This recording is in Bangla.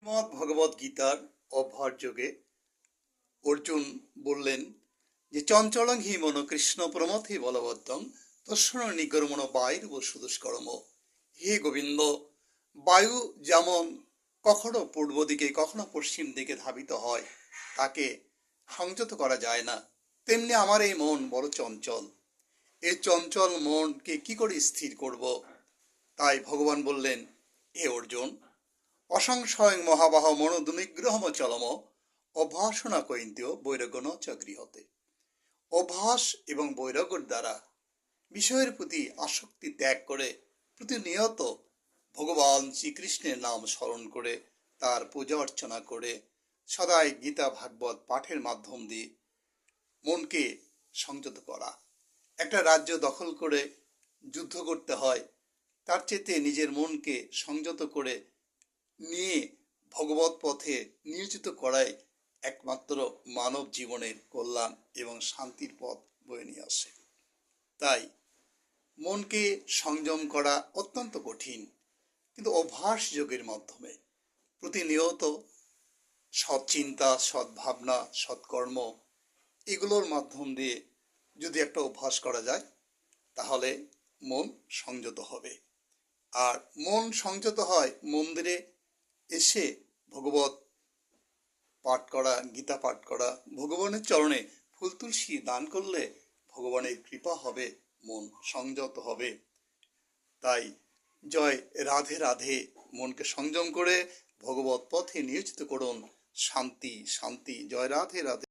শ্রীমদ্ ভগবদ গীতার অভ্যাস যোগে অর্জুন বললেন যে চঞ্চলং হি মন কৃষ্ণ প্রমথি বলবদ্ধম তস্য নিগর্মণ বায়ুর বসুদুষ্কর্ম। হে গোবিন্দ, বায়ু যেমন কখনো পূর্ব দিকে কখনো পশ্চিম দিকে ধাবিত হয়, তাকে সংযত করা যায় না, তেমনি আমার এই মন বড় চঞ্চল। এই চঞ্চল মনকে কি করে স্থির করব? তাই ভগবান বললেন, হে অর্জুন, অসংশয়ং মহাবাহ মনোদুনিগ্রহম চলম অভ্যাসনা কৈন্তীয় বৈরাগ্য চ গৃহতে। অভ্যাস এবং বৈরাগ্যের দ্বারা বিষয়ের প্রতি আসক্তি ত্যাগ করে প্রতিনিয়ত ভগবান শ্রীকৃষ্ণের নাম স্মরণ করে তার পূজা অর্চনা করে সদাই গীতা ভাগবত পাঠের মাধ্যম দিয়ে মনকে সংযত করা। একটা রাজ্য দখল করে যুদ্ধ করতে হয়, তার চেয়ে নিজের মনকে সংযত করে নিয়ে ভগবত পথে নিয়োজিত করাই একমাত্র মানব জীবনের কল্যাণ এবং শান্তির পথ বয়ে নিয়ে আসে। তাই মনকে সংযম করা অত্যন্ত কঠিন, কিন্তু অভ্যাস যোগের মাধ্যমে প্রতিনিয়ত সৎ চিন্তা, সদ্ভাবনা, সৎকর্ম এগুলোর মাধ্যম দিয়ে যদি একটা অভ্যাস করা যায়, তাহলে মন সংযত হবে। আর মন সংযত হয় মন্দিরে এসে ভগবত পাঠ করা, গীতা পাঠ করা, ভগবানের চরণে ফুল তুলসী দান করলে ভগবানের কৃপা হবে, মন সংযত হবে। তাই জয় রাধে রাধে, মনকে সংযম করে ভগবত পথে নিয়োজিত করুন। শান্তি শান্তি, জয় রাধে রাধে।